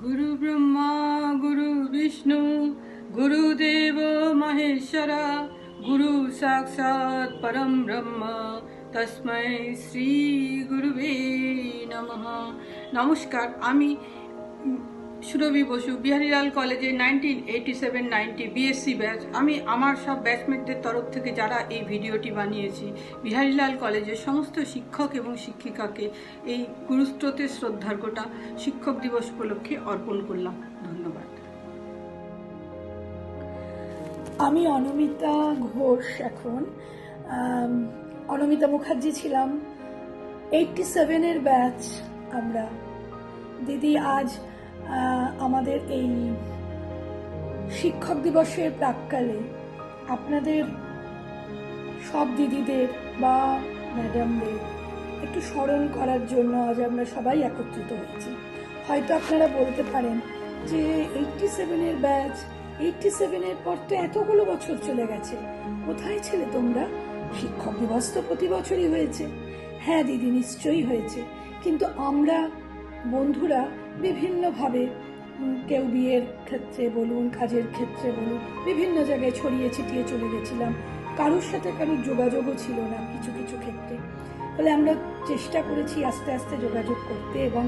गुरु ब्रह्मा गुरु विष्णु गुरुदेव महेश्वरा गुरु साक्षात् परम ब्रह्म तस्मै श्री गुरुवे नमः। नमस्कार, आमी সুরভি বসু বিহারীলাল কলেজে 1987-90 বিএসসি ব্যাচ। আমি আমার সব ব্যাচমেটদের তরফ থেকে যারা এই ভিডিওটি বানিয়েছি, বিহারীলাল কলেজের সমস্ত শিক্ষক এবং শিক্ষিকাকে এই গুরুস্রোতের শ্রদ্ধার গোটা শিক্ষক দিবস উপলক্ষে অর্পণ করলাম। ধন্যবাদ। আমি অনমিতা ঘোষ। এখন অনমিতা মুখার্জি ছিলাম। 87-এর ব্যাচ আমরা। দিদি আজ আমাদের এই শিক্ষক দিবসের প্রাক্কালে আপনাদের সব দিদিদের বা ম্যাডামদের একটু স্মরণ করার জন্য আজ আমরা সবাই একত্রিত হয়েছি। হয়তো আপনারা বলতে পারেন যে 87-এর ব্যাচ, 87-এর পর তো এতগুলো বছর চলে গেছে, কোথায় ছিলে তোমরা? শিক্ষক দিবস তো প্রতি বছরই হয়েছে। হ্যাঁ দিদি, নিশ্চয়ই হয়েছে, কিন্তু আমরা বন্ধুরা বিভিন্নভাবে, কেউ বিয়ের ক্ষেত্রে বলুন, কাজের ক্ষেত্রে বলুন, বিভিন্ন জায়গায় ছড়িয়ে ছিটিয়ে চলে গেছিলাম। কারোর সাথে কারোর যোগাযোগও ছিল না কিছু কিছু ক্ষেত্রে। ফলে আমরা চেষ্টা করেছি আস্তে আস্তে যোগাযোগ করতে, এবং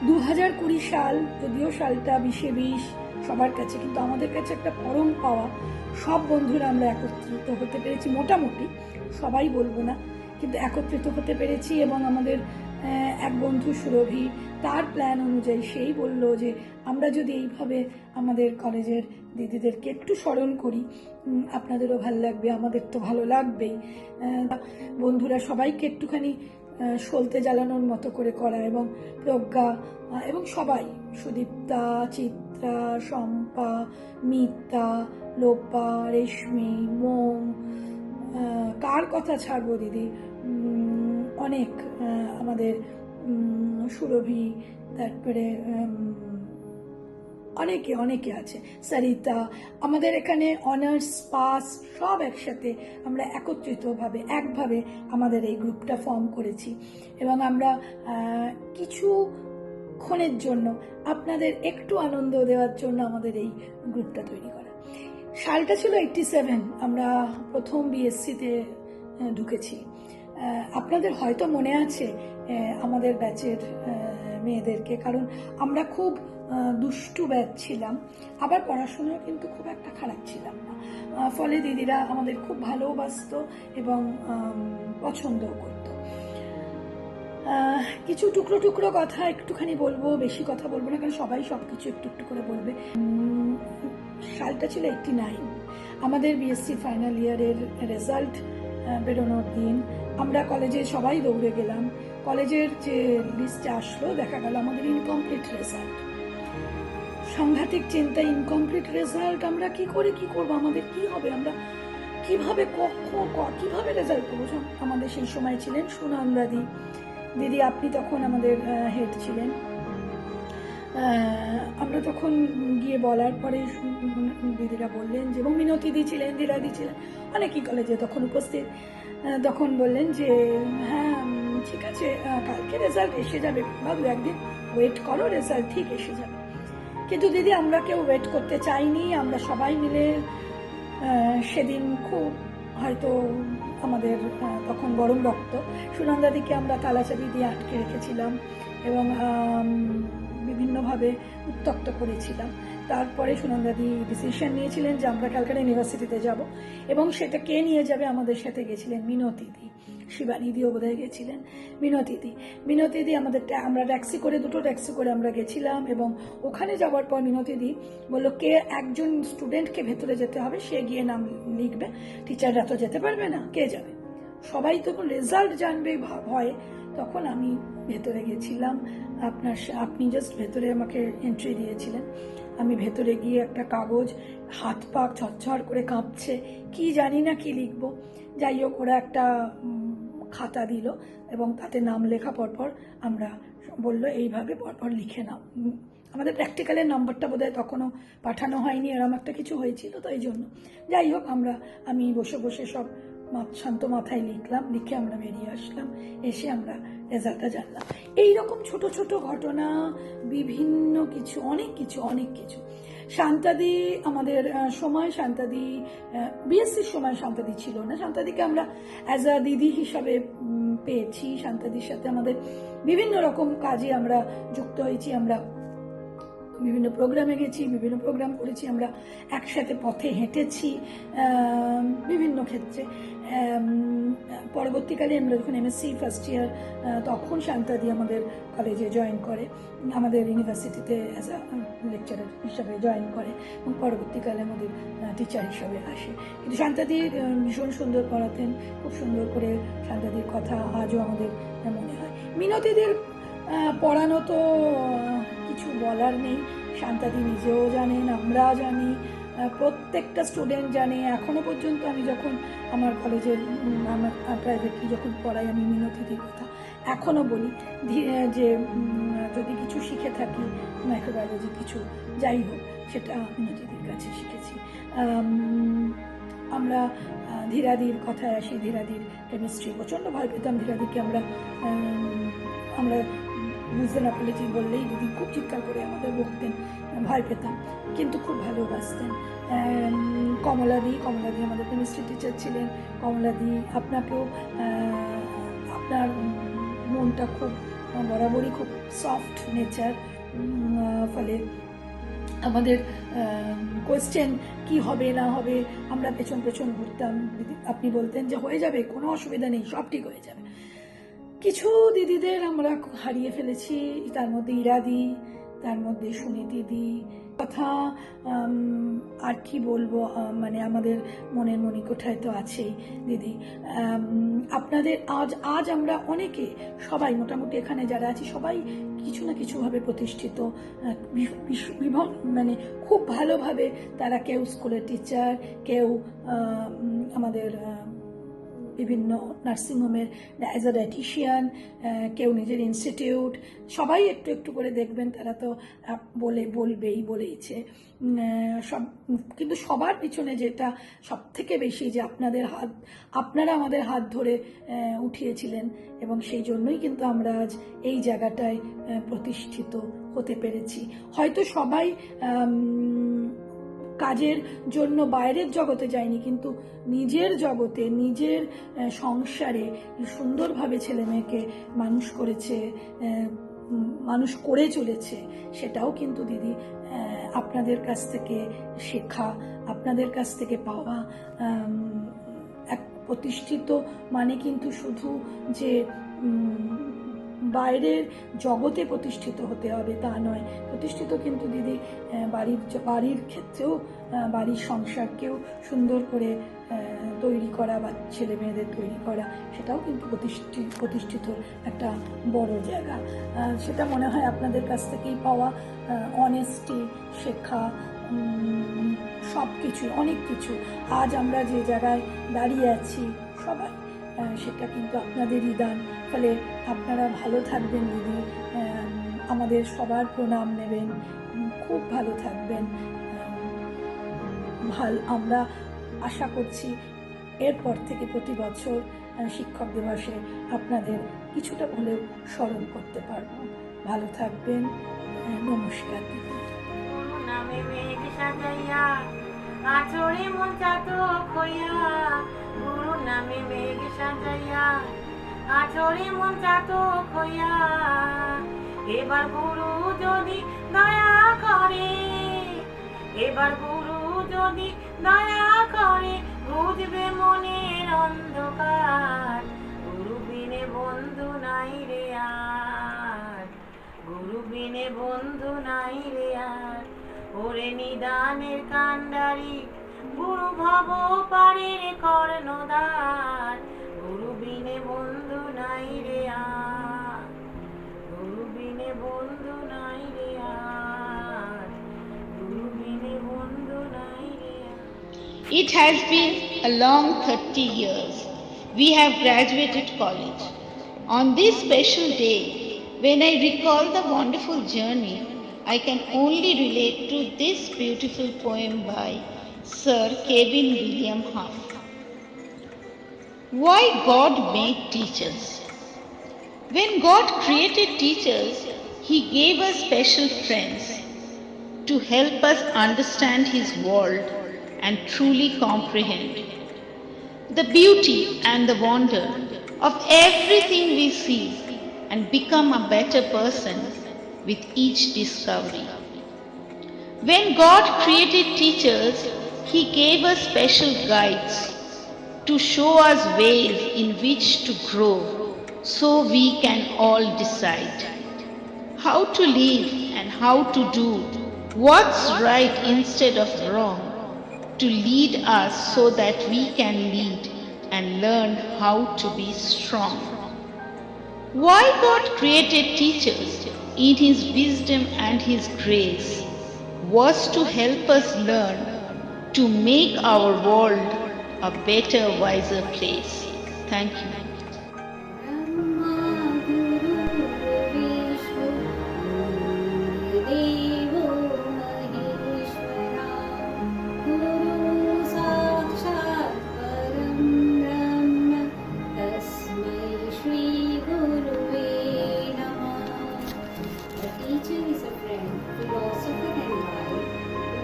2020 সাল, যদিও সালটা 20-20 সবার কাছে, কিন্তু আমাদের কাছে একটা পরম পাওয়া। সব বন্ধুরা আমরা একত্রিত হতে পেরেছি, মোটামুটি সবাই বলবো না, কিন্তু একত্রিত হতে পেরেছি। এবং আমাদের এক বন্ধু সুরভি, তার প্ল্যান অনুযায়ী সেই বলল যে আমরা যদি এইভাবে আমাদের কলেজের দিদিদেরকে একটু স্মরণ করি, আপনাদেরও ভালো লাগবে, আমাদের তো ভালো লাগবেই। বন্ধুরা সবাইকে একটুখানি সলতে জ্বালানোর মতো করে করা, এবং প্রজ্ঞা এবং সবাই, সুদীপ্তা, চিত্রা, শম্পা, মিতা, লোপা, রেশমি, মোম, কার কথা ছাড়বো দিদি, অনেক, আমাদের সুরভি, তারপরে অনেকে আছে, সরিতা, আমাদের এখানে অনার্স পাস সব একসাথে আমরা একভাবে আমাদের এই গ্রুপটা ফর্ম করেছি। এবং আমরা কিছুক্ষণের জন্য আপনাদের একটু আনন্দ দেওয়ার জন্য আমাদের এই গ্রুপটা তৈরি করা। সালটা ছিল 87, আমরা প্রথম বিএসসিতে ঢুকেছি। আপনাদের হয়তো মনে আছে আমাদের ব্যাচের মেয়েদেরকে, কারণ আমরা খুব দুষ্টু ব্যাচ ছিলাম, আবার পড়াশোনাও কিন্তু খুব একটা খারাপ ছিলাম না। ফলে দিদিরা আমাদের খুব ভালোবাসতো এবং পছন্দও করত। কিছু টুকরো কথা একটুখানি বলবো, বেশি কথা বলবো না, কারণ সবাই সবকিছু একটু একটু করে বলবে। সালটা ছিল 89, আমাদের বিএসসি ফাইনাল ইয়ারের রেজাল্ট বেরোনোর দিন। আমরা কলেজে সবাই দৌড়ে গেলাম। কলেজের যে লিস্টে আসলো, দেখা গেল আমাদের ইনকমপ্লিট রেজাল্ট। সাংঘাতিক চিন্তা, ইনকমপ্লিট রেজাল্ট, আমরা কি করবো, আমাদের কি হবে, আমরা কিভাবে রেজাল্ট করবো। আমাদের সেই সময় ছিলেন সুনন্দা দিদি, আপনি তখন আমাদের হেড ছিলেন। আমরা তখন গিয়ে বলার পরে দিদিরা বললেন যে, এবং মিনতি দি ছিলেন, দিদি ছিলেন, অনেকেই কলেজে তখন উপস্থিত, তখন বললেন যে হ্যাঁ ঠিক আছে, কালকে রেজাল্ট এসে যাবে, বা 2 একদিন ওয়েট করো, রেজাল্ট ঠিক এসে যাবে। কিন্তু দিদি আমরা কেউ ওয়েট করতে চাইনি। আমরা সবাই মিলে সেদিন খুব, হয়তো আমাদের তখন গরম রক্ত, সুনন্দাদিকে আমরা তালাচাবি দিয়ে আটকে রেখেছিলাম এবং বিভিন্নভাবে উত্তক্ত করেছিলাম। তারপরে সুনন্দাদি ডিসিশন নিয়েছিলেন যে আমরা ক্যালকাটা ইউনিভার্সিটিতে যাব, এবং সেটা কে নিয়ে যাবে, আমাদের সাথে গেছিলেন মিনতিদি, শিবানীদিও বোধহয় গেছিলেন, মিনতিদি আমাদের, আমরা দুটো ট্যাক্সি করে আমরা গেছিলাম। এবং ওখানে যাওয়ার পর মিনতিদি বললো, কে একজন স্টুডেন্টকে ভেতরে যেতে হবে, সে গিয়ে নাম লিখবে, টিচাররা তো যেতে পারবে না, কে যাবে? সবাই তখন রেজাল্ট জানবে ভয়ে। তখন আমি ভেতরে গেছিলাম, আপনি জাস্ট ভেতরে আমাকে এন্ট্রি দিয়েছিলেন। আমি ভেতরে গিয়ে একটা কাগজ, হাত পা ঝরঝর করে কাঁপছে, কি জানি না কি লিখবো। যাই হোক, ওরা একটা খাতা দিল এবং তাতে নাম লেখা পরপর আমরা বললো এইভাবে পরপর লিখে নাও। আমাদের প্র্যাকটিক্যালের নাম্বারটা বোধহয় তখনও পাঠানো হয়নি, এরকম একটা কিছু হয়েছিল, তো এই জন্য। যাই হোক, আমি বসে সব শান্ত মাথায় লিখলাম, লিখে আমরা বেরিয়ে আসলাম, এসে আমরা রেজাল্টটা জানলাম। এইরকম ছোট ছোট ঘটনা, বিভিন্ন কিছু, অনেক কিছু। শান্তাদি আমাদের সময়, শান্তাদি বিএসসির সময় শান্তাদি ছিল না, শান্তাদিকে আমরা অ্যাজ আ দিদি হিসাবে পেয়েছি। শান্তাদির সাথে আমাদের বিভিন্ন রকম কাজে আমরা যুক্ত হয়েছি, আমরা বিভিন্ন প্রোগ্রামে গেছি, বিভিন্ন প্রোগ্রাম করেছি, আমরা একসাথে পথে হেঁটেছি বিভিন্ন ক্ষেত্রে। পরবর্তীকালে আমরা যখন এমএসসি ফার্স্ট ইয়ার, তখন শান্তাদি আমাদের কলেজে জয়েন করে, আমাদের ইউনিভার্সিটিতে অ্যাজ আ লেকচারার হিসাবে জয়েন করে, এবং পরবর্তীকালে আমাদের টিচার হিসাবে আসে। কিন্তু শান্তাদি ভীষণ সুন্দর পড়াতেন, খুব সুন্দর করে শান্তাদির কথা আজও আমাদের মনে হয়। মিনতিদের পড়ানো তো কিছু বলার নেই, শান্তাদি নিজেও জানেন, আমরা জানি, প্রত্যেকটা স্টুডেন্ট জানে। এখনো পর্যন্ত আমি যখন আমার কলেজের আমার প্রাইভেটলি যখন পড়াই, আমি মিনতিদির কথা এখনও বলি যে যদি কিছু শিখে থাকি মাইক্রোবায়োলজি কিছু, যাই হোক, সেটা মিনতিদির কাছে শিখেছি। আমরা ধীরাদির কথায় আসি, ধীরাদির কেমিস্ট্রি প্রচণ্ড ভয় পেতাম। ধীরাদিকে আমরা বুঝতে না পেরেছি বললেই দিদি খুব চিৎকার করে আমাদের বকতেন, ভয় পেতাম, কিন্তু খুব ভালোবাসতেন। কমলাদি আমাদের কেমিস্ট্রি টিচার ছিলেন। কমলাদি, আপনাকেও, আপনার মনটা খুব বরাবরই খুব সফট নেচার, ফলে আমাদের কোয়েশ্চেন কি হবে না হবে আমরা পেছন ঘুরতাম, আপনি বলতেন যে হয়ে যাবে, কোনো অসুবিধা নেই, সব ঠিক হয়ে যাবে। কিছু দিদিদের আমরা হারিয়ে ফেলেছি, তার মধ্যে ইরাদি, তার মধ্যে সুনীতিদি। কথা আর কি বলবো, মানে আমাদের মনের মণিকোঠায় তো আছেই দিদি। আপনাদের আজ আমরা অনেকে, সবাই মোটামুটি এখানে যারা আছি সবাই কিছু না কিছুভাবে প্রতিষ্ঠিত, মানে খুব ভালোভাবে তারা, কেউ স্কুলের টিচার, কেউ আমাদের বিভিন্ন নার্সিংহোমের অ্যাজ আ ডায়েটিশিয়ান, কেউ নিজের ইনস্টিটিউট, সবাই একটু করে দেখবেন, তারা তো বলেইছে সব। কিন্তু সবার পিছনে যেটা সব থেকে বেশি, যে আপনারা আমাদের হাত ধরে উঠিয়েছিলেন, এবং সেই জন্যই কিন্তু আমরা আজ এই জায়গাটায় প্রতিষ্ঠিত হতে পেরেছি। হয়তো সবাই কাজের জন্য বাইরের জগতে যায়নি, কিন্তু নিজের জগতে, নিজের সংসারে সুন্দরভাবে ছেলে মেয়েকে মানুষ করে চলেছে। সেটাও কিন্তু দিদি আপনাদের কাছ থেকে শেখা, আপনাদের কাছ থেকে পাওয়া। এক প্রতিষ্ঠিত মানে কিন্তু শুধু যে বাইরের জগতে প্রতিষ্ঠিত হতে হবে তা নয়, প্রতিষ্ঠিত কিন্তু দিদি বাড়ির ক্ষেত্রেও, বাড়ির সংসারকেও সুন্দর করে তৈরি করা বা ছেলে মেয়েদের তৈরি করা, সেটাও কিন্তু প্রতিষ্ঠিত একটা বড় জায়গা। সেটা মনে হয় আপনাদের কাছ থেকেই পাওয়া। অনেস্টি, শেখা, সব কিছু, অনেক কিছু। আজ আমরা যে জায়গায় দাঁড়িয়ে আছি সবাই, সেটা কিন্তু আপনাদেরই দান। ফলে আপনারা ভালো থাকবেন দিদি, আমাদের সবার প্রণাম নেবেন, খুব ভালো থাকবেন। আমরা আশা করছি এরপর থেকে প্রতি বছর শিক্ষক দিবসে আপনাদের কিছুটা হলেও স্মরণ করতে পারবো। ভালো থাকবেন, নমস্কার দিদি। নামে মেঘ সাজাইয়া আচরে মন চাতক হইয়া, গুরু নামে মেঘ সাজাইয়া আচরে মন চাতক হইয়া, এবার গুরু যদি দয়া করে, এবার গুরু যদি দয়া করে, বুঝবে মনের অন্ধকার, গুরু বিনে বন্ধু নাই রে আর, গুরু বিনে বন্ধু নাই রে আর। ওরে নিদানের কান্ডারি গুরু ভব পারের কর্ণধার, গুরু বিনে বন্ধু নাই রে আর, গুরু বিনে বন্ধু নাই রে আর, গুরু বিনে বন্ধু নাই রে আর। It has been a long 30 years. We have graduated college. On this special day, when I recall the wonderful journey, I can only relate to this beautiful poem by Sir Kevin William Huff. Why God made teachers? When God created teachers, He gave us special friends to help us understand His world and truly comprehend the beauty and the wonder of everything we see and become a better person with each discovery. When God created teachers, He gave us special guides to show us ways in which to grow so we can all decide how to live and how to do what's right instead of wrong, to lead us so that we can lead and learn how to be strong. Why God created teachers in His wisdom and His grace was to help us learn to make our world a better, wiser place. Thank you. Brahma गुरुर्विष्णु गुरुर्देवो महेश्वरा गुरु साक्षात् परं ब्रह्म तस्मै श्री गुरुवे नमः. A teacher is a friend, philosopher and guide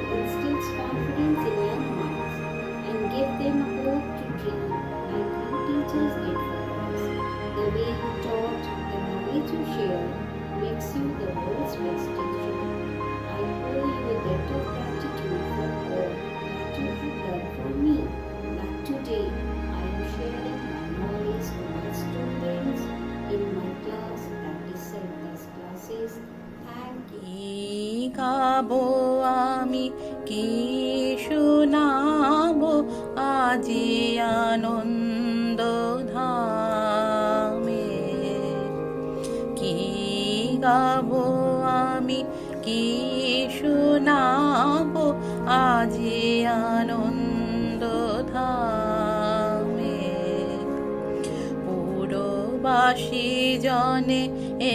who instills confidence in young minds and give them hope to dream like you teachers did for us. The way you taught, the knowledge you shared makes you the world's best teacher. I owe you a debt of gratitude for all that you have done for me. But today I am sharing my knowledge with my students in my class that is these classes. Thank you. কি গাবো আমি কি শোনাবো আজি আনন্দ ধামে, কি গাবো আমি কি শোনাবো আজি আনন্দ ধামে, পুরবাসী জনে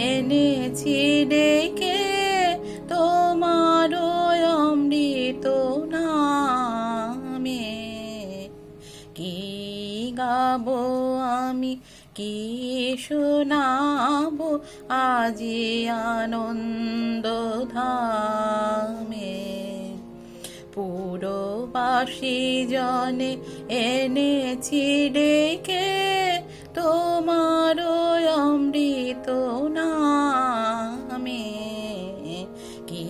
এনেছি ডেকে তোমার অমৃত নামে, কি গাবো আমি কি শোনাবো আজি আনন্দ ধামে, পুরবাসী জনে এনেছি ডেকে তোমার অমৃত নামে, কি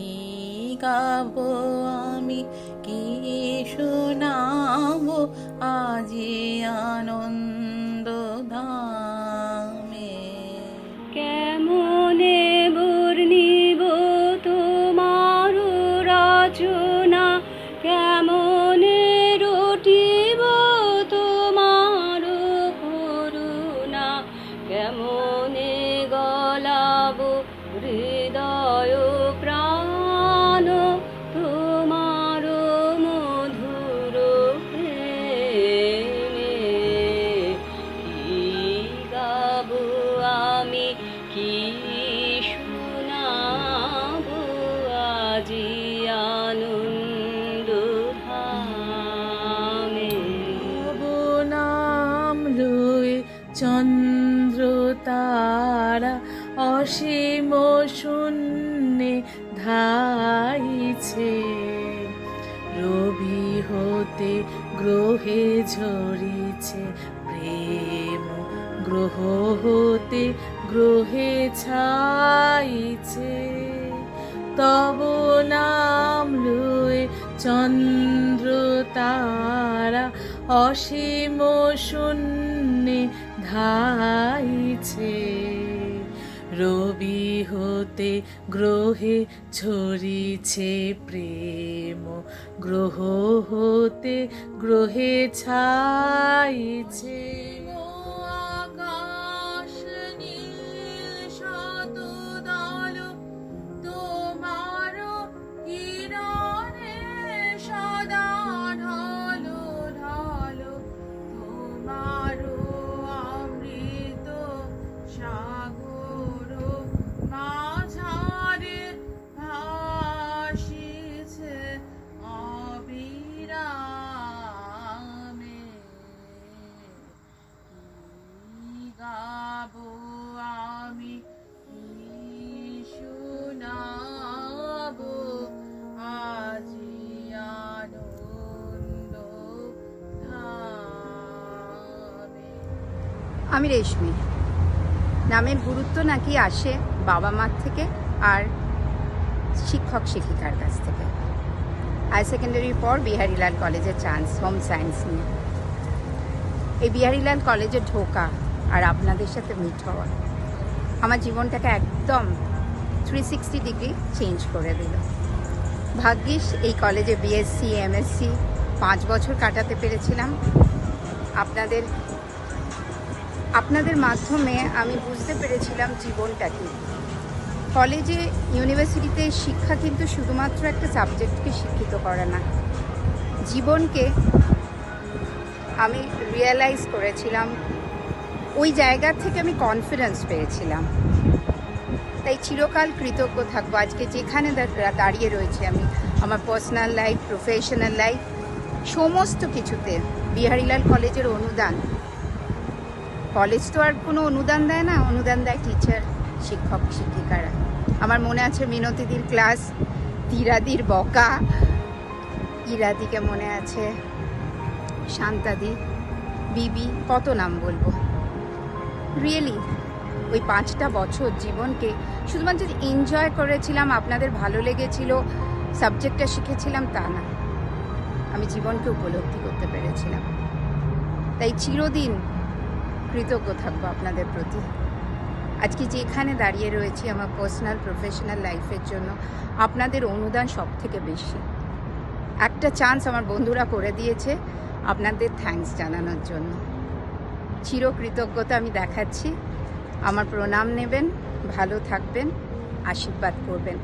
গাবো আমি কি শোনাবো আজি আনন্দ ধামে। কেমনে বর্ণিব তোমার রচনা, কেমনে রটিব তোমার করুণা, কেমনে গলাব হৃদয় প্রাণ তোমার মধুর প্রেমে, কি গাবো আমি কি শোনাবো আজি আনন্দ ধামে। তবু নাম লয়ে চন্দ্র তারা অসীম শূন্যে ধাইছে, রবি হতে গ্রহে ঝরিছে প্রেম, গ্রহ হতে গ্রহে ছাইছে, তব নাম লয়ে চন্দ্র তারা অসীম শূন্যে ধাইছে, রবি হতে গ্রহে ঝরিছে প্রেম, গ্রহ হতে গ্রহে ছাইছে, আকাশ নীল শত দল তোমার কিরণে সদা ঢলো ঢলো, তোমার অমৃত সাগর মাঝারে ভাসিছে অবিরামে, আমি রেশমি। নামের গুরুত্ব নাকি আসে বাবা মার থেকে আর শিক্ষক শিক্ষিকার কাছ থেকে। হায়ার সেকেন্ডারির পর বিহারীলাল কলেজে চান্স হোম সায়েন্স নিয়ে। এই বিহারীলাল কলেজে ঢোকা আর আপনাদের সাথে মিট হওয়া আমার জীবনটাকে একদম 360 ডিগ্রি চেঞ্জ করে দিল। ভাগ্যিস এই কলেজে বিএসসি এমএসসি 5 বছর কাটাতে পেরেছিলাম। আপনাদের মাধ্যমে আমি বুঝতে পেরেছিলাম জীবনটা কি। কলেজে ইউনিভার্সিটিতে শিক্ষা কিন্তু শুধুমাত্র একটা সাবজেক্টকে শিক্ষিত করে না, জীবনকে আমি রিয়েলাইজ করেছিলাম। ওই জায়গা থেকে আমি কনফিডেন্স পেয়েছিলাম। তাই চিরকাল কৃতজ্ঞ থাকবো আজকে যেখানে দাঁড়িয়ে রয়েছে আমি। আমার পার্সোনাল লাইফ, প্রফেশনাল লাইফ, সমস্ত কিছুতে বিহারীলাল কলেজের অনুদান। কলেজ তো আর কোনো অনুদান দেয় না, অনুদান দেয় টিচার, শিক্ষক শিক্ষিকারা। আমার মনে আছে মিনতিদির ক্লাস, ধীরাদির বকা, ইরাদিকে মনে আছে, শান্তাদি, বিবি, কত নাম বলবো। রিয়েলি ওই 5টা বছর জীবনকে শুধুমাত্র এনজয় করেছিলাম, আপনাদের ভালো লেগেছিল, সাবজেক্টটা শিখেছিলাম তা না, আমি জীবনকে উপলব্ধি করতে পেরেছিলাম। তাই চিরদিন কৃতজ্ঞ থাকবো আপনাদের প্রতি। আজকে যেখানে দাঁড়িয়ে রয়েছি আমার পার্সোনাল প্রফেশনাল লাইফের জন্য আপনাদের অনুদান সব থেকে বেশি। একটা চান্স আমার বন্ধুরা করে দিয়েছে, আপনাদের থ্যাঙ্কস জানানোর জন্য চির কৃতজ্ঞতা আমি দেখাচ্ছি। আমার প্রণাম নেবেন, ভালো থাকবেন, আশীর্বাদ করবেন।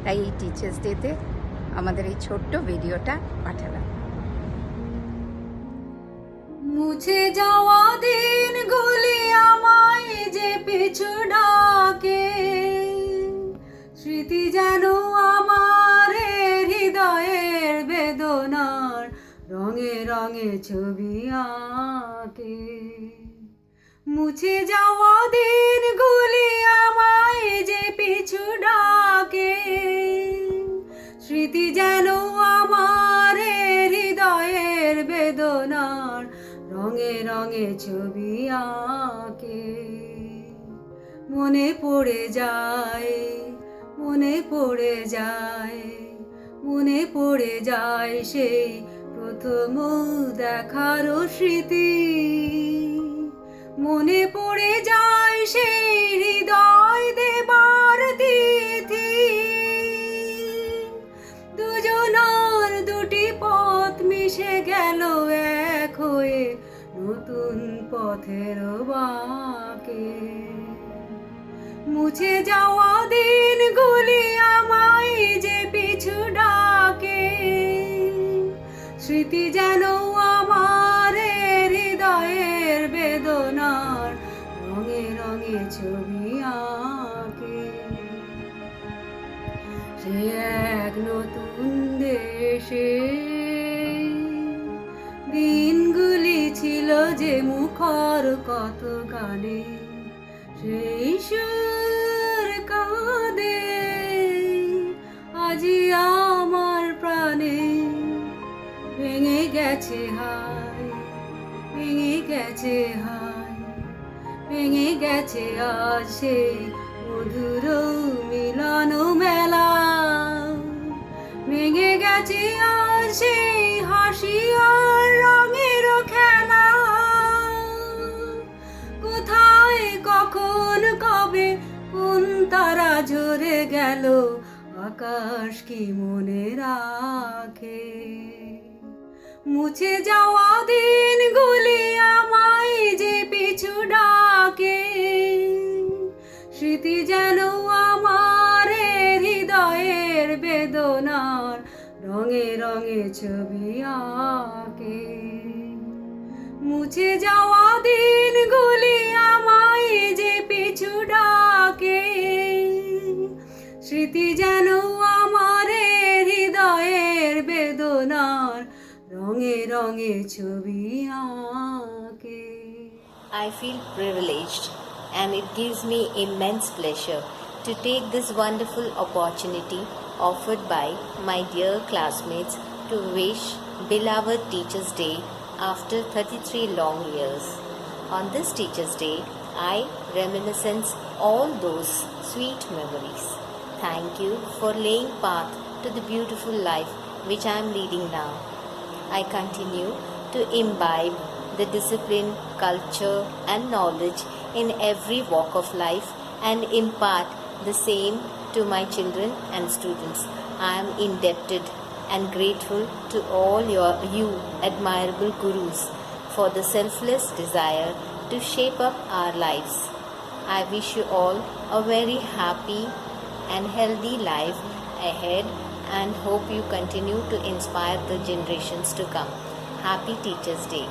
তাই এই টিচার্স ডেতে আমাদের এই ছোট্ট ভিডিওটা পাঠালাম। মুছে যাওয়া দিনগুলি আমায় যে পিছু ডাকে, স্মৃতি যেন আমার হৃদয়ের বেদনার রঙে রঙে ছবি আঁকে। মুছে যাওয়া দিনগুলি আমায় যে পিছু ডাকে, স্মৃতি যেন আমার হৃদয়ের বেদনার রঙে রঙে ছবি আঁকে। মনে পড়ে যায়, মনে পড়ে যায়, মনে পড়ে যায় সেই প্রথম দেখার স্মৃতি। মনে পড়ে যায় সেই হৃদয় দেবার তিথি। দুজনার দুটি পথ মিশে গেল এক হয়ে নতুন পথের বাঁকে। মুছে যাওয়া দিনগুলি আমায় যে পিছু ডাকে, স্মৃতি যেন আমার হৃদয়ের বেদনার রঙে রঙে ছবি আঁকে। সে এক নতুন দেশে দিনগুলি ছিল যে মুখর কত গানে, সেই সুর কাঁদে আজি আমার প্রাণে। ভেঙে গেছে হায়, ভেঙে গেছে হায়, ভেঙে গেছে আজ সেই মধুর মিলন মেলা। ভেঙে গেছে আজ সেই হাসি আর রঙের খেলা। কোথায় কখন কবে কোন তারা ঝরে গেল, আকাশ কি মনে রাখে। মুছে যাওয়া দিনগুলি আমায় যে পিছু ডাকে, স্মৃতি যেন আমার হৃদয়ের বেদনার রঙে রঙে ছবি আঁকে। মুছে যাওয়া দিনগুলি আমায় যে পিছু ডাকে, স্মৃতি যেন আমার হৃদয়ের বেদনার রঙে রঙে ছবি আঁকে। I feel privileged and it gives me immense pleasure to take this wonderful opportunity offered by my dear classmates to wish beloved Teachers' Day after 33 long years. On this Teacher's Day, I reminiscence all those sweet memories. Thank you for laying path to the beautiful life which I am leading now. I continue to imbibe the discipline, culture, and knowledge in every walk of life and impart the same to my children and students. I am indebted and grateful to all you admirable gurus for the selfless desire to shape up our lives. I wish you all a very happy and healthy life ahead and hope you continue to inspire the generations to come. Happy Teachers' Day.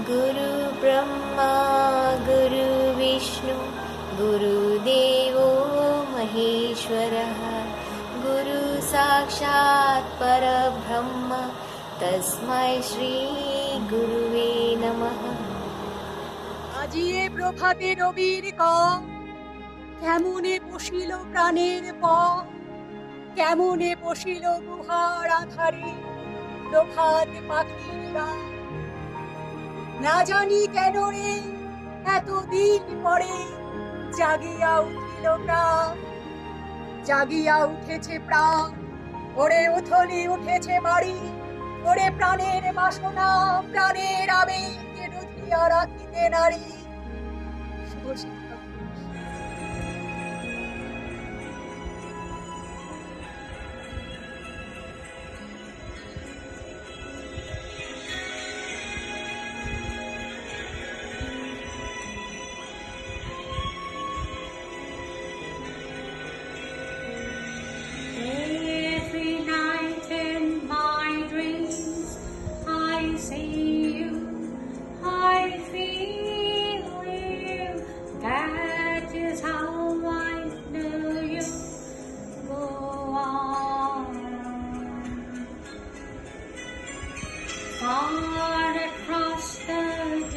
Guru Brahma, Guru Vishnu, Guru Devo Maheshwara, Guru Sakshat Parabrahma, Tasmai Shri Guruve Namaha. আজিয়ে প্রভাতে রবির কম, কেমনে পশিল প্রাণের পথ, কেমনে পশিল গুহার আধারে লোখাত পাখির গান। না জানি কেন রে এতদিন পরে জাগিয়া উঠিল প্রাণ, জাগিয়া উঠেছে প্রাণ, ওরে উথলি উঠেছে বাড়ি, ওরে প্রাণের বাসনা প্রাণের আবেগ রুধিয়া রাখিতে নারী। শুভ শিক্ষা। Every night in my dreams I see you, I feel you, that is how I know you. Go on. Far across the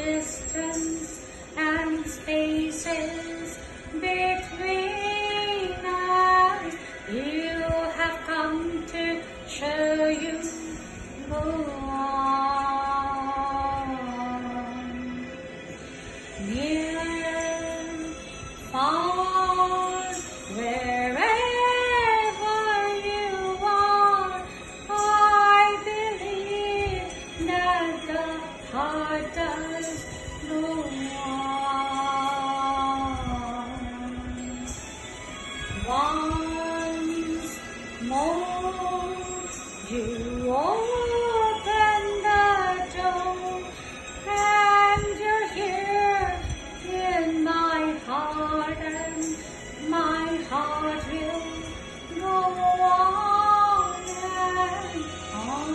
distance and spaces between us, you have come to show you. Go on. Near, far, wherever you are, I believe that the heart does go on. Once more, you open the door, and you're here in my heart, and my heart will go on and on.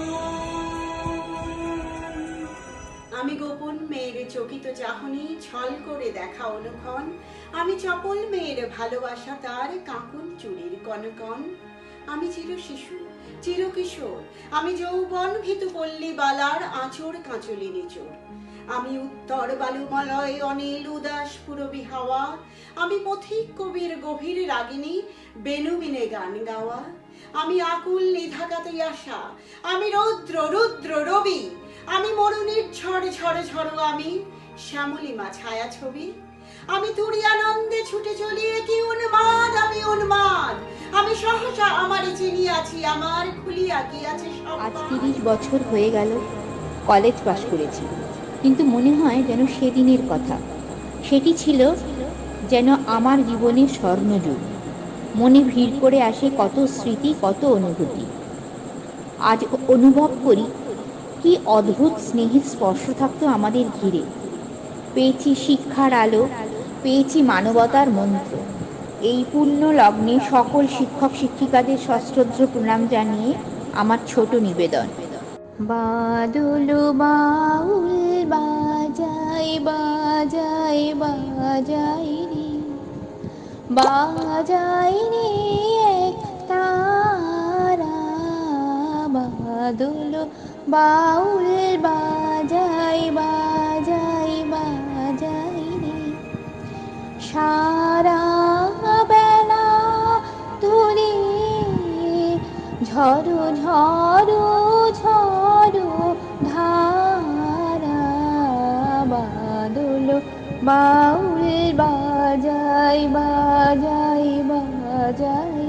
আমি গোপন মেয়ের চকিত চাহনি ছল করে দেখা অনুক্ষণ, আমি চপল মেয়ের ভালোবাসা তার কাঁকুন চুরির কনকন। আমি চির শিশু চির কিশোর, আমি যৌবন ভীতু পল্লী বালার আঁচড় কাঁচলি নিচোর। আমি উত্তর বালুমলয় অনিল উদাস পুরবী হাওয়া, আমি পথিক কবির গভীর রাগিনী বেনুবিনে গান গাওয়া। আমি আকুল নিধাকাতে আসা, আমি রৌদ্র রুদ্র রবি, আমি মরুনির ঝড় ঝড় ঝড়, আমি শ্যামলিমা ছায়া ছবি। আমি তুরি আনন্দে ছুটে চলি, কি উন্মাদ আমি উন্মাদ, আমি সহসা আমারই চিনিয়াছি, আমার খুলিয়া গিয়াছে সব। আজ 30 বছর হয়ে গেল কলেজ পাশ করেছি, কিন্তু মনে হয় যেন সেদিনের কথা। সেটি ছিল যেন আমার জীবনের স্বর্ণযুগ। মনে ভিড় করে আসে কত স্মৃতি, কত অনুভূতি। আজ অনুভব করি কি অদ্ভুত স্নেহের স্পর্শ থাকতো আমাদের ঘিরে। পেয়েছি শিক্ষার আলো, পেয়েছি মানবতার মন্ত্র। এই পূর্ণ লগ্নে সকল শিক্ষক শিক্ষিকাদের সশ্রদ্ধ প্রণাম জানিয়ে আমার ছোট নিবেদন। বাদল বাউল বাজাই বাজাই বাজাই রে, বাজাই রে এক তারা, বাদল বাউল বাজাই বাজাই বাজাই রে, সারা বেলা ধরে ঝড়ো ঝড়ো ঝড়ো ধারা, বাউল বাজাই বাজাই বাজাই।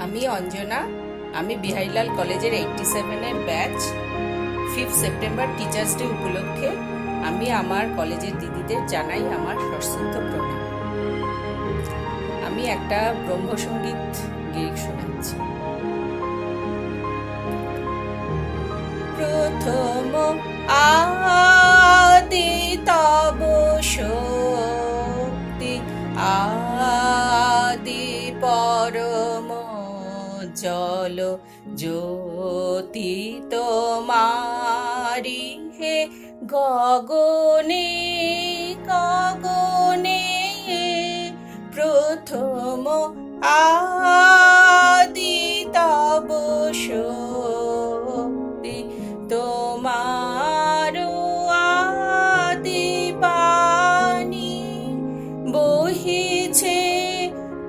আমি অঞ্জনা, আমি বিহারীলাল কলেজের 87-এর ব্যাচ। 5 সেপ্টেম্বর টিচার্স ডে উপলক্ষে আমি আমার কলেজের দিদিদের জানাই আমার সশ্রদ্ধ প্রণাম। আমি একটা ব্রহ্মসঙ্গীত গীত শোনাচ্ছি। প্রথম আদি তব শক্তি, আদি পরম জল জ্যোতি তোমারি হে গগনে গগনে। প্রথম আদি তব শক্তি, তোমার আদি বাণী বহিছে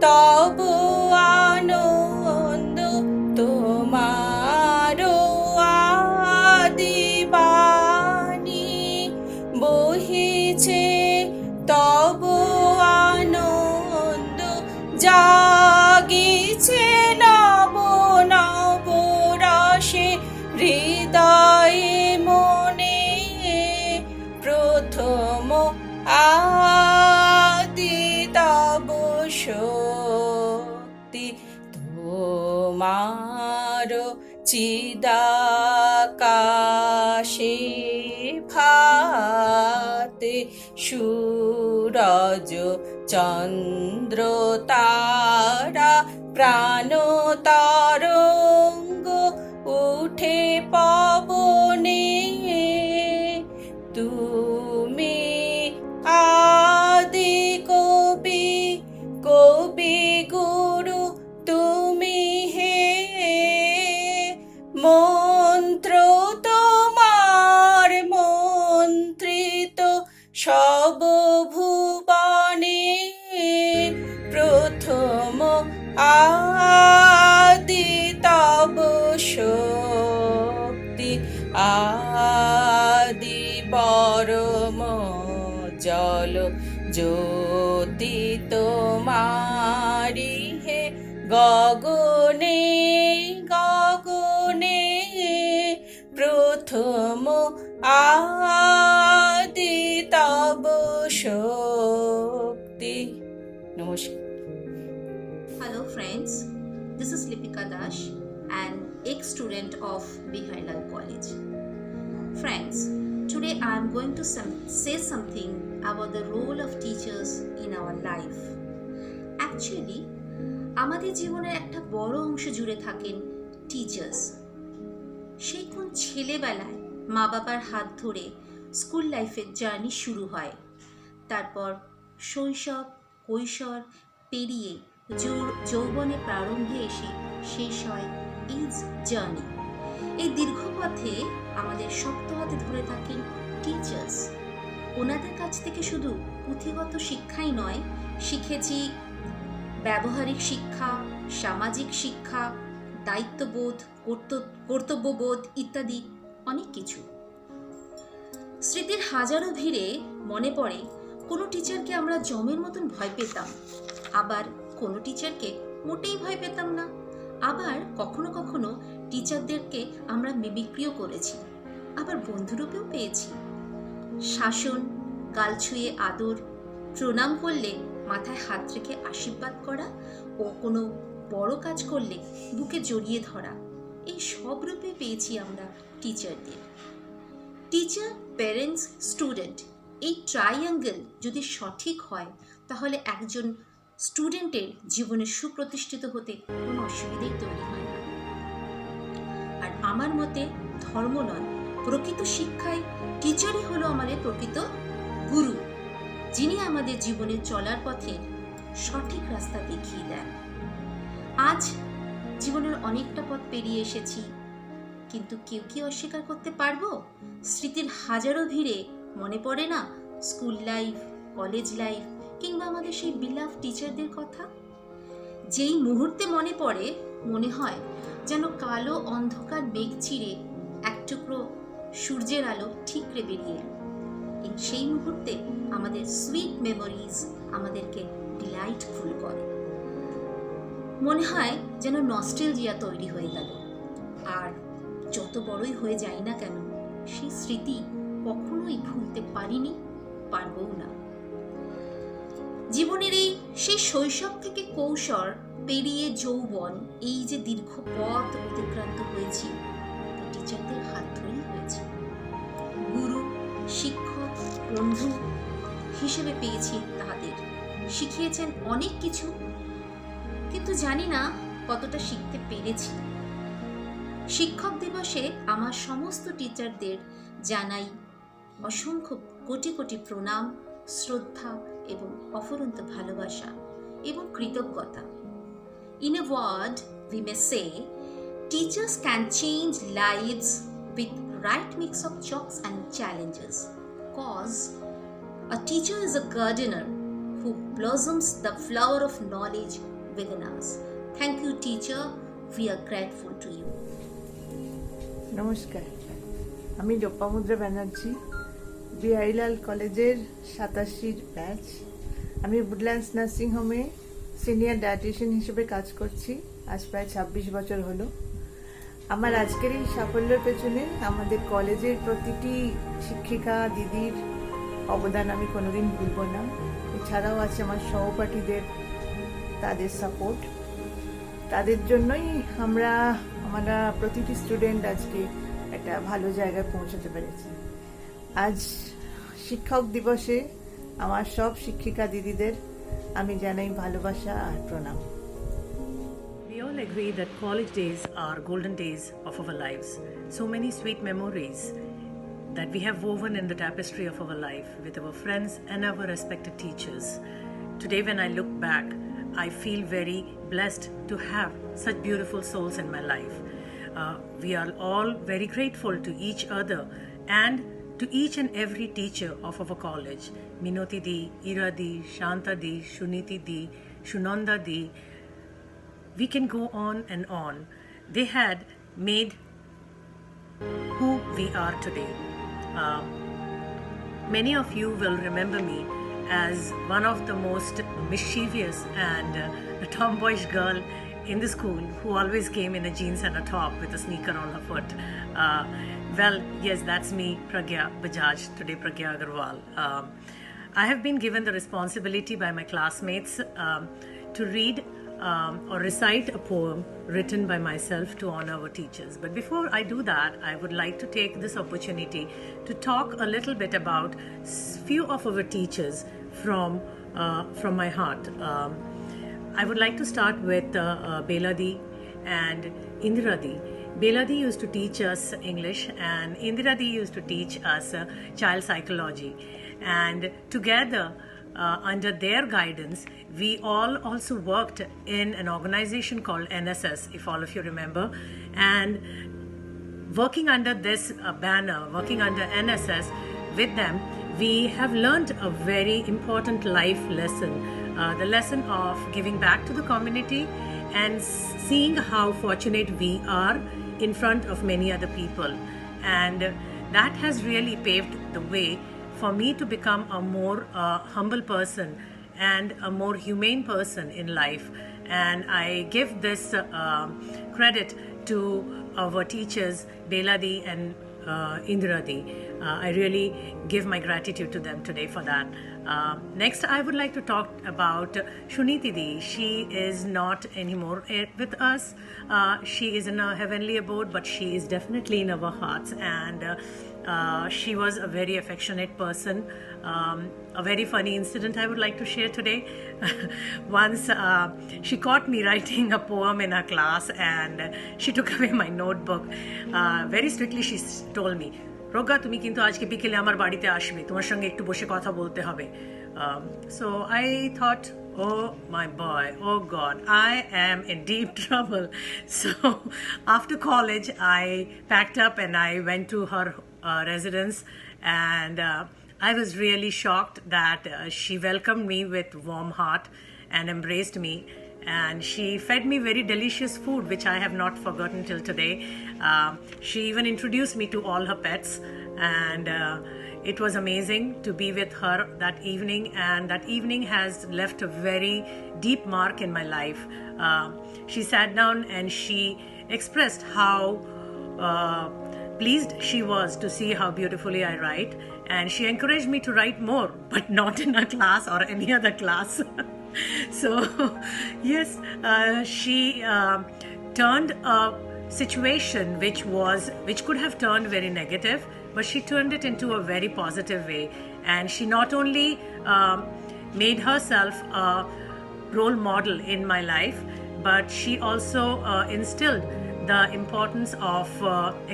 তব আনন্দ, তোমার আদি বাণী বহিছে তব আনন্দ। জাগিছে নব নব রসে হৃদয়ে মনে, প্রথম আদি তব শক্তি, তোমার চিদাকাশে ভাতে সূরজ চন্দ্র তারা প্রাণ তরঙ্গ উঠে পবনে। তুমি আদি কবি কবি গুরু তুমি হে, মন্ত্র তোমার মন্ত্রিত সব ভুবনে। প্রথম আদি তব শক্তি, আদি পরম জল জ্যোতি তোমারি হে গগনে গগনে। প্রথম আদি তব শক্তি। নমস্কার। Hello friends, this is Lipika Dash, an ex-student of Biharilal College. Friends, today I am going to say something about the role of teachers in our life. Actually, আমাদের জীবনের একটা বড় অংশ জুড়ে থাকেন টিচার্স। সেই কোন ছেলেবেলায় মা বাবার হাত ধরে স্কুল লাইফের জার্নি শুরু হয়, তারপর শৈশব কৈশোর পেরিয়ে যৌবনে প্রারম্ভে এসে শেষ হয় এই জার্নি। এই দীর্ঘ পথে আমাদের শক্ত হাতে ধরে থাকেন টিচার্স। ওনাদের কাছ থেকে শুধু পুঁথিগত শিক্ষাই নয়, শিখেছি ব্যবহারিক শিক্ষা, সামাজিক শিক্ষা, দায়িত্ববোধ, কর্তব্যবোধ ইত্যাদি অনেক কিছু। স্মৃতির হাজারো ভিড়ে মনে পড়ে কোনো টিচারকে আমরা জমের মতন ভয় পেতাম, আবার কোনো টিচারকে মোটেই ভয় পেতাম না। আবার কখনো কখনো টিচারদেরকে আমরা মিমিক্রিও করেছি, আবার বন্ধুরূপেও পেয়েছি। শাসন, গাল ছুঁয়ে আদর, প্রণাম করলে মাথায় হাত রেখে আশীর্বাদ করা ও কোনো বড় কাজ করলে বুকে জড়িয়ে ধরা, এই সব রূপে পেয়েছি আমরা টিচারদের। টিচার, প্যারেন্টস, স্টুডেন্ট, এই ট্রাইঅ্যাঙ্গেল যদি সঠিক হয় তাহলে একজন স্টুডেন্টের জীবনে সুপ্রতিষ্ঠিত হতে কোনো অসুবিধাই তৈরি হয় না। আমার মতে ধর্ম নয়, প্রকৃত শিক্ষায় টিচারই হলো আমাদের প্রকৃত গুরু, যিনি আমাদের জীবনে চলার পথে সঠিক রাস্তা দেখিয়ে দেন। আজ জীবনের অনেকটা পথ পেরিয়ে এসেছি, কিন্তু কেউ কি অস্বীকার করতে পারবো স্মৃতির হাজারো ভিড়ে মনে পড়ে না স্কুল লাইফ, কলেজ লাইফ কিংবা আমাদের সেই বিলাভ টিচারদের কথা? যেই মুহূর্তে মনে পড়ে মনে হয় যেন কালো অন্ধকার মেঘ চিরে এক টুকরো সূর্যের আলো ঠিকরে বেরিয়ে এলো। সেই মুহূর্তে আমাদের সুইট মেমোরিজ আমাদেরকে ডিলাইটফুল করে, মনে হয় যেন নস্টেলজিয়া তৈরি হয়ে গেল। আর যত বড়ই হয়ে যায় না কেন, সেই স্মৃতি কখনোই ভুলতে পারিনি, পারবও না। জীবনের সেই শৈশব থেকে কৈশোর পেরিয়ে যৌবন, এই যে দীর্ঘ পথ অতিক্রান্ত হয়েছি, টিচারদের হাত ধরেই হয়েছে। গুরু, শিক্ষক, বন্ধু হিসেবে পেয়েছি তাদের, শিখিয়েছেন অনেক কিছু, কিন্তু জানি না কতটা শিখতে পেরেছি। শিক্ষক দিবসে আমার সমস্ত টিচারদের জানাই অসংখ্য কোটি কোটি প্রণাম, শ্রদ্ধা এবং অফুরন্ত ভালোবাসা এবং কৃতজ্ঞতা। In a word, we may say, teachers can change lives with right mix of shocks and challenges. Cause a teacher is a gardener who blossoms the flower of knowledge within us. Thank you, teacher. We are grateful to you. নমস্কার, আমি লোপামুদ্রা ব্যানার্জি, বিহারীলাল কলেজের 87 batch. আমি Woodlands nursing হোমে senior dietician হিসেবে কাজ করছি আজ প্রায় 26 বছর হলো। আমার আজকের এই সাফল্যের পেছনে আমাদের কলেজের প্রতিটি শিক্ষিকা দিদির অবদান আমি কোনোদিন ভুলব না। এছাড়াও আছে আমার সহপাঠীদের, তাদের সাপোর্ট, তাদের জন্যই আমরা প্রতিটি স্টুডেন্ট আজকে একটা ভালো জায়গায় পৌঁছাতে পেরেছি। আজ শিক্ষক দিবসে আমার সব শিক্ষিকা দিদিদের আমি জানাই ভালোবাসা আর প্রণাম। We all agree that college days are golden days of our lives. So many sweet memories that we have woven in the tapestry of our life with our friends and our respected teachers. Today when I look back, I feel very blessed to have such beautiful souls in my life. We are all very grateful to each other and to each and every teacher of our college. Minoti Di, Ira Di, Shanta Di, Shuniti Di, Shunanda Di. We can go on and on. They had made who we are today. Many of you will remember me as one of the most mischievous and tomboyish girl in the school who always came in a jeans and a top with a sneaker on her foot. Well, yes, that's me, Pragya Bajaj, today Pragya Agarwal. I have been given the responsibility by my classmates to read or recite a poem written by myself to honor our teachers. But before I do that, I would like to take this opportunity to talk a little bit about few of our teachers from my heart. I would like to start with Bela Di and Indira Di. Bela Di used to teach us English and Indira Di used to teach us child psychology. And together, under their guidance, we all also worked in an organization called NSS, if all of you remember. And working under this banner, working under NSS with them, we have learned a very important life lesson. The lesson of giving back to the community and seeing how fortunate we are in front of many other people. And that has really paved the way for me to become a more humble person and a more humane person in life. And I give this credit to our teachers, Bela Di and Indira Di. I really give my gratitude to them today for that. Next, I would like to talk about Shuniti Di. She is not anymore with us. She is in a heavenly abode, but she is definitely in our hearts. And she was a very affectionate person. A very funny incident I would like to share today. Once she caught me writing a poem in her class, and she took away my notebook. Very strictly she told me, "Roga, তুমি কিন্তু আজকে বিকেলে আমার বাড়িতে আসবে, তোমার সঙ্গে একটু বসে কথা বলতে হবে." So I thought, oh my boy, oh God, I am in deep trouble. So after college, I packed up and I went to her residence, and I was really shocked that she welcomed me with warm heart and embraced me. And she fed me very delicious food, which I have not forgotten till today. She even introduced me to all her pets, and it was amazing to be with her that evening, and that evening has left a very deep mark in my life. She sat down and she expressed how pleased she was to see how beautifully I write, and she encouraged me to write more, but not in a class or any other class. So yes, she turned a situation which could have turned very negative, but she turned it into a very positive way. And she not only made herself a role model in my life, but she also instilled the importance of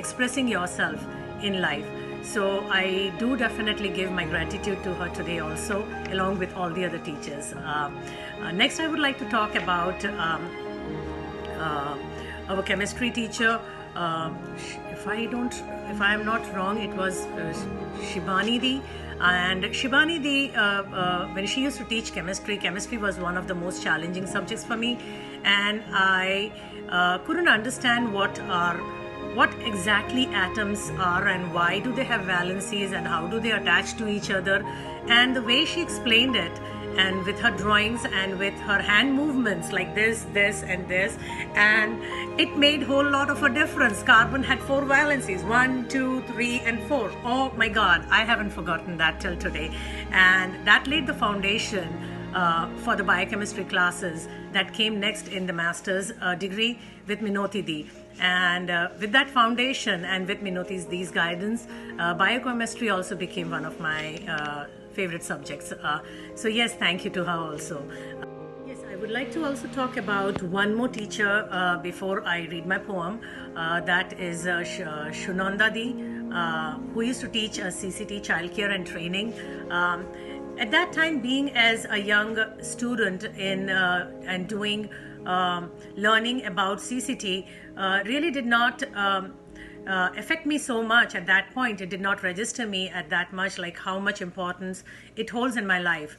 expressing yourself in life. So I do definitely give my gratitude to her today also, along with all the other teachers. Next, I would like to talk about our chemistry teacher. If I am not wrong, it was Shibani Di. And Shibani Di, when she used to teach chemistry was one of the most challenging subjects for me, and I couldn't understand what exactly atoms are and why do they have valencies and how do they attach to each other. And the way she explained it, and with her drawings and with her hand movements like this and this, and it made whole lot of a difference. Carbon had 4 valencies, 1, 2, 3 and 4. Oh my God, I haven't forgotten that till today. And that laid the foundation for the biochemistry classes that came next in the master's degree with Minoti Di. And with that foundation and with Minoti Di's guidance, biochemistry also became one of my favorite subjects. So yes, thank you to her also. Yes, I would like to also talk about one more teacher before I read my poem. That is Shunanda Di, who used to teach CCT, childcare and training. At that time, being as a young student and doing learning about CCT really did not affect me so much at that point. It did not register me at that much, like how much importance it holds in my life,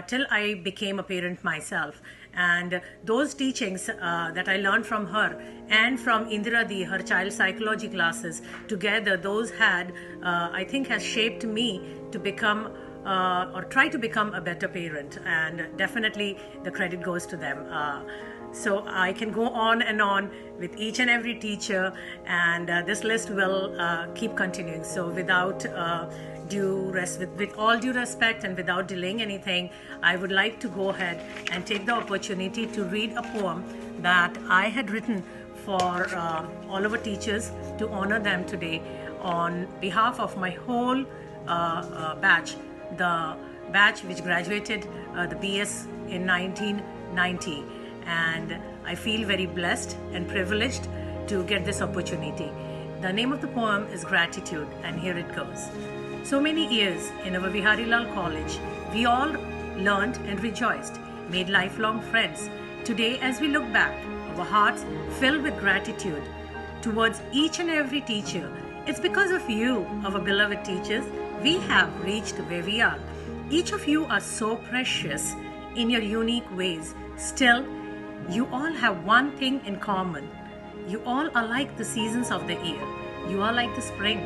till I became a parent myself. And those teachings that I learned from her and from Indira Di, her child psychology classes, together those had, I think, has shaped me to become or try to become a better parent. And definitely the credit goes to them. So I can go on and on with each and every teacher, and this list will keep continuing. So without with all due respect and without delaying anything, I would like to go ahead and take the opportunity to read a poem that I had written for all our teachers to honor them today on behalf of my whole batch, the batch which graduated the BS in 1990. And I feel very blessed and privileged to get this opportunity. The name of the poem is Gratitude, and here it goes. So many years in our Viharilal College, we all learned and rejoiced, made lifelong friends. Today, as we look back, our hearts fill with gratitude towards each and every teacher. It's because of you, our beloved teachers, we have reached where we are. Each of you are so precious in your unique ways. Still, you all have one thing in common. You all are like the seasons of the year. You are like the spring.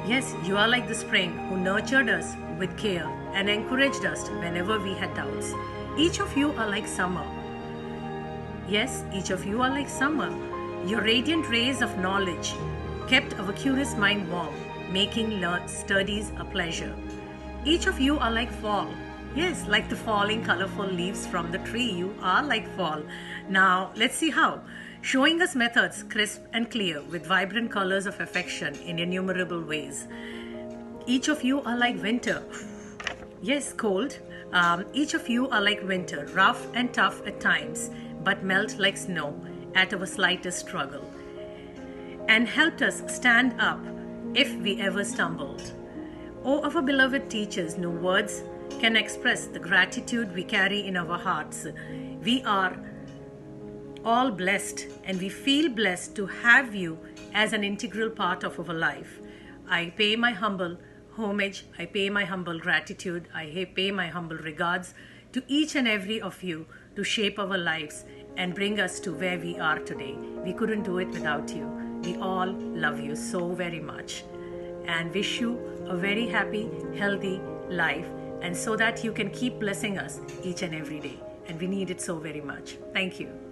Yes, you are like the spring who nurtured us with care and encouraged us whenever we had doubts. Each of you are like summer. Yes, each of you are like summer. Your radiant rays of knowledge kept our curious mind warm, making studies a pleasure. Each of you are like fall. Yes, like the falling colorful leaves from the tree, you are like fall. Now, let's see how. Showing us methods crisp and clear with vibrant colors of affection in innumerable ways. Each of you are like winter. Yes, cold. Each of you are like winter, rough and tough at times, but melt like snow at our slightest struggle. And helped us stand up if we ever stumbled. Oh, our beloved teachers, no words can express the gratitude we carry in our hearts. We are all blessed and we feel blessed to have you as an integral part of our life. I pay my humble homage, I pay my humble gratitude, I pay my humble regards to each and every of you to shape our lives and bring us to where we are today. We couldn't do it without you. We all love you so very much and wish you a very happy, healthy life, and so that you can keep blessing us each and every day. And we need it so very much. Thank you.